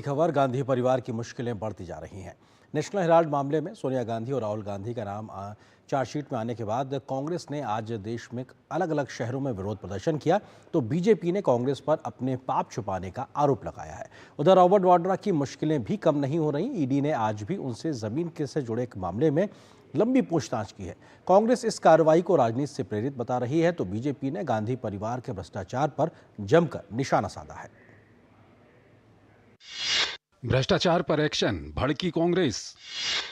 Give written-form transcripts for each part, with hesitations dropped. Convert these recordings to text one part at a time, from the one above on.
खबर, गांधी परिवार की मुश्किलें बढ़ती जा रही हैं। नेशनल हेराल्ड मामले में सोनिया गांधी और राहुल गांधी का नाम चार्जशीट में आने के बाद कांग्रेस ने आज देश में अलग अलग शहरों में विरोध प्रदर्शन किया, तो बीजेपी ने कांग्रेस पर अपने पाप छुपाने का आरोप लगाया है। उधर रॉबर्ट वाड्रा की मुश्किलें भी कम नहीं हो रही। ईडी ने आज भी उनसे जमीन के से जुड़े एक मामले में लंबी पूछताछ की है। कांग्रेस इस कार्रवाई को राजनीति से प्रेरित बता रही है, तो बीजेपी ने गांधी परिवार के भ्रष्टाचार पर जमकर निशाना साधा है। भ्रष्टाचार पर एक्शन, भड़की कांग्रेस।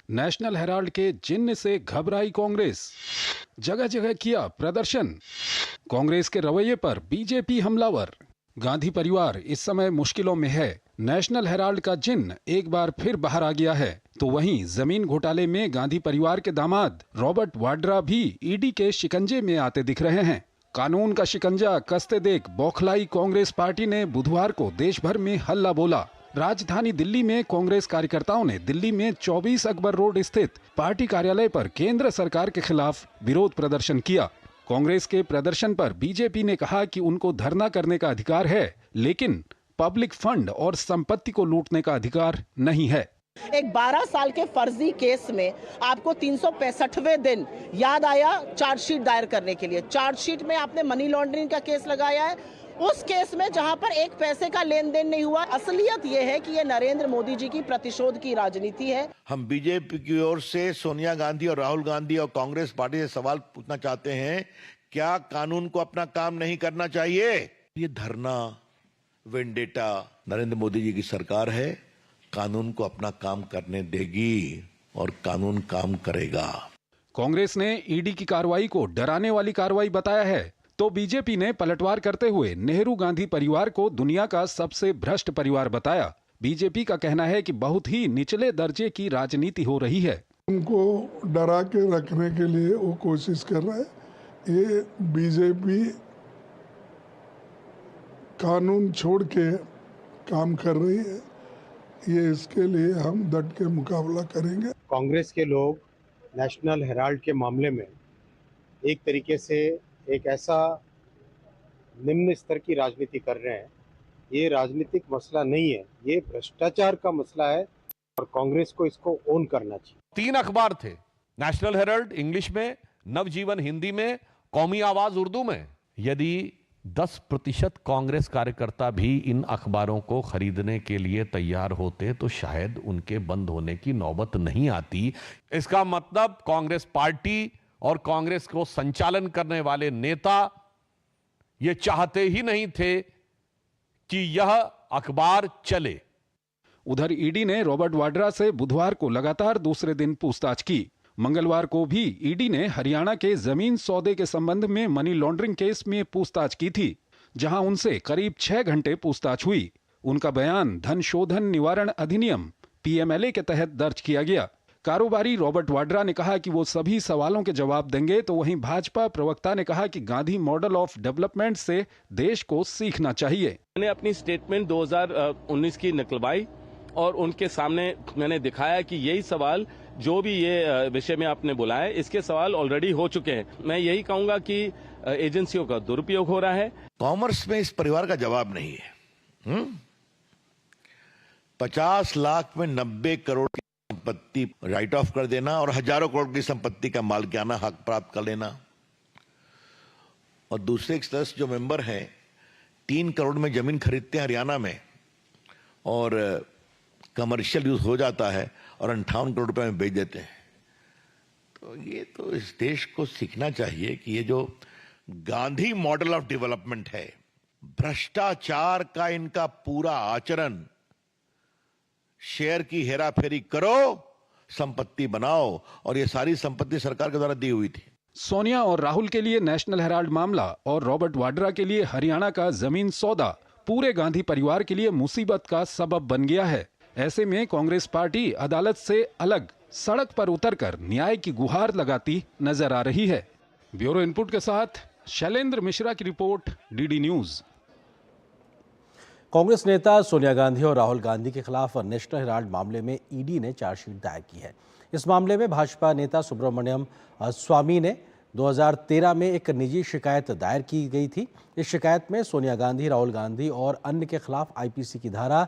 नेशनल हेराल्ड के जिन्न से घबराई कांग्रेस, जगह जगह किया प्रदर्शन। कांग्रेस के रवैये पर बीजेपी हमलावर। गांधी परिवार इस समय मुश्किलों में है। नेशनल हेराल्ड का जिन्न एक बार फिर बाहर आ गया है, तो वहीं जमीन घोटाले में गांधी परिवार के दामाद रॉबर्ट वाड्रा भी ईडी के शिकंजे में आते दिख रहे हैं। कानून का शिकंजा कसते देख बौखलाई कांग्रेस पार्टी ने बुधवार को देश भर में हल्ला बोला। राजधानी दिल्ली में कांग्रेस कार्यकर्ताओं ने दिल्ली में 24 अकबर रोड स्थित पार्टी कार्यालय पर केंद्र सरकार के खिलाफ विरोध प्रदर्शन किया। कांग्रेस के प्रदर्शन पर बीजेपी ने कहा कि उनको धरना करने का अधिकार है, लेकिन पब्लिक फंड और संपत्ति को लूटने का अधिकार नहीं है। एक 12 साल के फर्जी केस में आपको 365वें दिन याद आया चार्जशीट दायर करने के लिए। चार्जशीट में आपने मनी लॉन्ड्रिंग का केस लगाया है, उस केस में जहां पर एक पैसे का लेन देन नहीं हुआ। असलियत यह है कि यह नरेंद्र मोदी जी की प्रतिशोध की राजनीति है। हम बीजेपी की ओर से सोनिया गांधी और राहुल गांधी और कांग्रेस पार्टी से सवाल पूछना चाहते हैं, क्या कानून को अपना काम नहीं करना चाहिए? ये धरना, वेंडेटा, नरेंद्र मोदी जी की सरकार है, कानून को अपना काम करने देगी और कानून काम करेगा। कांग्रेस ने ईडी की कार्रवाई को डराने वाली कार्रवाई बताया है, तो बीजेपी ने पलटवार करते हुए नेहरू गांधी परिवार को दुनिया का सबसे भ्रष्ट परिवार बताया। बीजेपी का कहना है कि बहुत ही निचले दर्जे की राजनीति हो रही है। उनको डरा के रखने के लिए वो कोशिश कर रहा है। ये बीजेपी कानून छोड़ के काम कर रही है। ये इसके लिए हम डट के मुकाबला करेंगे। कांग्रेस के लोग नेशनल हेराल्ड के मामले में एक तरीके से एक ऐसा निम्न स्तर की राजनीति कर रहे हैं। ये राजनीतिक मसला नहीं है, ये भ्रष्टाचार का मसला है और कांग्रेस को इसको ओन करना चाहिए। 3 अखबार थे, नेशनल हेराल्ड इंग्लिश में, नवजीवन हिंदी में, कौमी आवाज उर्दू में। यदि 10% कांग्रेस कार्यकर्ता भी इन अखबारों को खरीदने के लिए तैयार होते तो शायद उनके बंद होने की नौबत नहीं आती। इसका मतलब कांग्रेस पार्टी और कांग्रेस को संचालन करने वाले नेता ये चाहते ही नहीं थे कि यह अखबार चले। उधर ईडी ने रॉबर्ट वाड्रा से बुधवार को लगातार दूसरे दिन पूछताछ की। मंगलवार को भी ईडी ने हरियाणा के जमीन सौदे के संबंध में मनी लॉन्ड्रिंग केस में पूछताछ की थी, जहां उनसे करीब 6 घंटे पूछताछ हुई। उनका बयान धन शोधन निवारण अधिनियम पीएमएलए के तहत दर्ज किया गया। कारोबारी रॉबर्ट वाड्रा ने कहा कि वो सभी सवालों के जवाब देंगे, तो वहीं भाजपा प्रवक्ता ने कहा कि गांधी मॉडल ऑफ डेवलपमेंट से देश को सीखना चाहिए। मैंने अपनी स्टेटमेंट 2019 की निकलवाई और उनके सामने मैंने दिखाया कि यही सवाल, जो भी ये विषय में आपने बुलाया, इसके सवाल ऑलरेडी हो चुके हैं। मैं यही कहूंगा कि एजेंसियों का दुरुपयोग हो रहा है। कॉमर्स में इस परिवार का जवाब नहीं है। 50 लाख में 90 करोड़ की संपत्ति राइट ऑफ कर देना और हजारों करोड़ की संपत्ति का मालिकाना हक प्राप्त कर लेना, और दूसरे एक सदस्य जो मेंबर हैं 3 करोड़ में जमीन खरीदते हैं हरियाणा में और कमर्शियल यूज हो जाता है और 58 करोड़ रुपए में बेच देते हैं। तो ये तो इस देश को सीखना चाहिए कि ये जो गांधी मॉडल ऑफ डेवलपमेंट है, भ्रष्टाचार का इनका पूरा आचरण, शेयर की हेराफेरी करो, संपत्ति बनाओ, और ये सारी संपत्ति सरकार के द्वारा दी हुई थी। सोनिया और राहुल के लिए नेशनल हेराल्ड मामला और रॉबर्ट वाड्रा के लिए हरियाणा का जमीन सौदा पूरे गांधी परिवार के लिए मुसीबत का सबब बन गया है। ऐसे में कांग्रेस पार्टी अदालत से अलग सड़क पर उतरकर न्याय की गुहार लगाती नजर आ रही है। ब्यूरो इनपुट के साथ शैलेंद्र मिश्रा की रिपोर्ट, डीडी न्यूज। कांग्रेस नेता सोनिया गांधी और राहुल गांधी के खिलाफ नेशनल हेराल्ड मामले में ईडी ने चार्जशीट दायर की है। इस मामले में भाजपा नेता सुब्रमण्यम स्वामी ने 2013 में एक निजी शिकायत दायर की गई थी। इस शिकायत में सोनिया गांधी, राहुल गांधी और अन्य के खिलाफ आईपीसी की धारा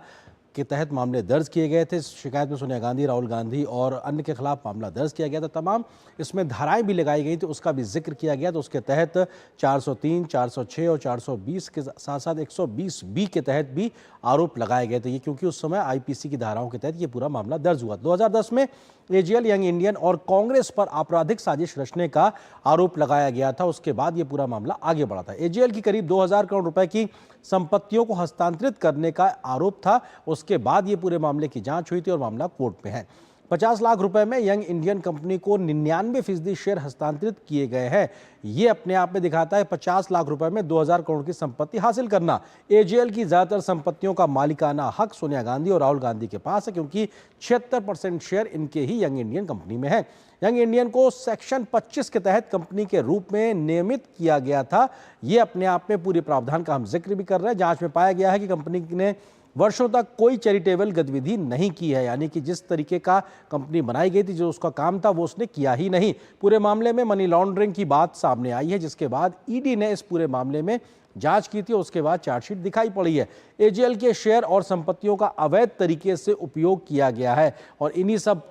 के तहत मामले दर्ज किए गए थे। इस शिकायत में सोनिया गांधी, राहुल गांधी और अन्य के खिलाफ मामला दर्ज किया गया था। तमाम इसमें धाराएं भी लगाई गई थी, उसका भी जिक्र किया गया। तो उसके तहत 403, 406 और 420 के साथ साथ 120B के तहत भी आरोप लगाए गए थे। ये क्योंकि उस समय आईपीसी की धाराओं के तहत ये पूरा मामला दर्ज हुआ। 2010 में एजीएल, यंग इंडियन और कांग्रेस पर आपराधिक साजिश रचने का आरोप लगाया गया था। उसके बाद ये पूरा मामला आगे बढ़ा था। एजीएल की करीब 2000 करोड़ रुपए की संपत्तियों को हस्तांतरित करने का आरोप था। उसके बाद ये पूरे मामले की जांच हुई थी और मामला कोर्ट में है। 50 लाख रुपए में यंग इंडियन कंपनी को 99% शेयर हस्तांतरित किए गए हैं। ये अपने आप में दिखाता है 50 लाख रुपए में 2000 करोड़ की संपत्ति हासिल करना। एजीएल की ज्यादातर संपत्तियों का मालिकाना हक सोनिया गांधी और राहुल गांधी के पास है, क्योंकि 76% शेयर इनके ही यंग इंडियन कंपनी में है। यंग इंडियन को सेक्शन 25 के तहत कंपनी के रूप में नियमित किया गया था। ये अपने आप में पूरे प्रावधान का हम जिक्र भी कर रहे हैं। जांच में पाया गया है कि कंपनी ने वर्षों तक कोई चैरिटेबल गतिविधि नहीं की है, यानी कि जिस तरीके का कंपनी बनाई गई थी, जो उसका काम था, वो उसने किया ही नहीं। पूरे मामले में मनी लॉन्ड्रिंग की बात सामने आई है, जिसके बाद ईडी ने इस पूरे मामले में जांच की थी। उसके बाद चार्जशीट दिखाई पड़ी है। एजीएल के शेयर और संपत्तियों का अवैध तरीके से उपयोग किया गया है और इन्हीं सब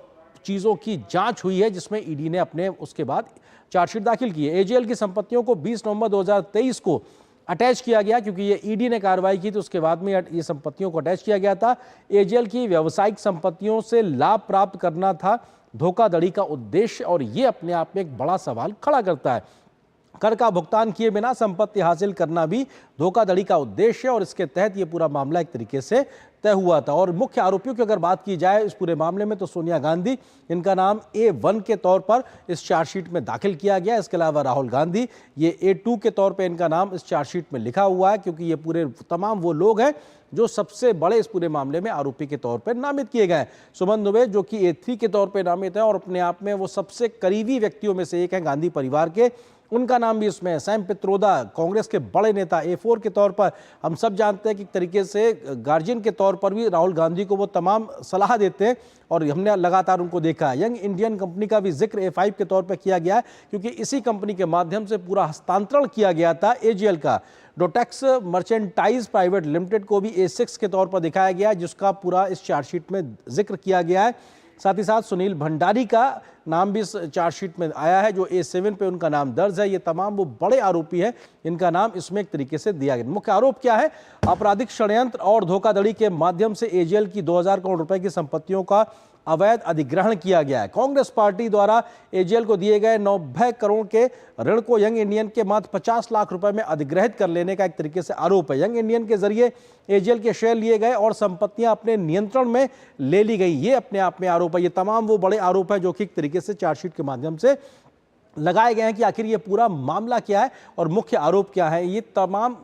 चीजों की जांच हुई है, जिसमें ईडी ने अपने उसके बाद चार्जशीट दाखिल की है। एजीएल की संपत्तियों को 20 नवंबर 2023 को अटैच किया गया, क्योंकि ये ईडी ने कार्रवाई की थी। उसके बाद में ये संपत्तियों को अटैच किया गया था। एजीएल की व्यावसायिक संपत्तियों से लाभ प्राप्त करना था धोखाधड़ी का उद्देश्य, और ये अपने आप में एक बड़ा सवाल खड़ा करता है। कर का भुगतान किए बिना संपत्ति हासिल करना भी धोखाधड़ी का उद्देश्य है और इसके तहत ये पूरा मामला एक तरीके से तय हुआ था। और मुख्य आरोपियों की अगर बात की जाए इस पूरे मामले में, तो सोनिया गांधी, इनका नाम A1 के तौर पर इस चार्जशीट में दाखिल किया गया। इसके अलावा राहुल गांधी, ये A2 के तौर पर इनका नाम इस चार्जशीट में लिखा हुआ है, क्योंकि ये पूरे तमाम वो लोग हैं जो सबसे बड़े इस पूरे मामले में आरोपी के तौर पर नामित किए गए। सुमन दुबे, जो कि A3 के तौर पर नामित है और अपने आप में वो सबसे करीबी व्यक्तियों में से एक है गांधी परिवार के, उनका नाम भी इसमें है। सैम पित्रोदा, कांग्रेस के बड़े नेता, A4 के तौर पर हम सब जानते हैं कि तरीके से गार्जियन के तौर पर भी राहुल गांधी को वो तमाम सलाह देते हैं और हमने लगातार उनको देखा है। यंग इंडियन कंपनी का भी जिक्र A5 के तौर पर किया गया है, क्योंकि इसी कंपनी के माध्यम से पूरा हस्तांतरण किया गया था एजीएल का। डोटेक्स मर्चेंटाइज प्राइवेट लिमिटेड को भी A6 के तौर पर दिखाया गया है, जिसका पूरा इस चार्जशीट में जिक्र किया गया है। साथ ही साथ सुनील भंडारी का नाम भी इस चार्जशीट में आया है, जो A7 पे उनका नाम दर्ज है। ये तमाम वो बड़े आरोपी हैं, इनका नाम इसमें एक तरीके से दिया गया। मुख्य आरोप क्या है? आपराधिक षड्यंत्र और धोखाधड़ी के माध्यम से एजीएल की 2000 करोड़ रुपए की संपत्तियों का अवैध अधिग्रहण किया गया है। कांग्रेस पार्टी द्वारा एजीएल को दिए गए 90 करोड़ के ऋण को यंग इंडियन के मात्र 50 लाख रुपए में अधिग्रहित कर लेने का एक तरीके से आरोप है। यंग इंडियन के जरिए एजीएल के शेयर लिए गए और संपत्तियां अपने नियंत्रण में ले ली गई, ये अपने आप में आरोप है। ये तमाम वो बड़े आरोप है जो कि एक तरीके से चार्जशीट के माध्यम से लगाए गए हैं कि आखिर ये पूरा मामला क्या है और मुख्य आरोप क्या है। ये तमाम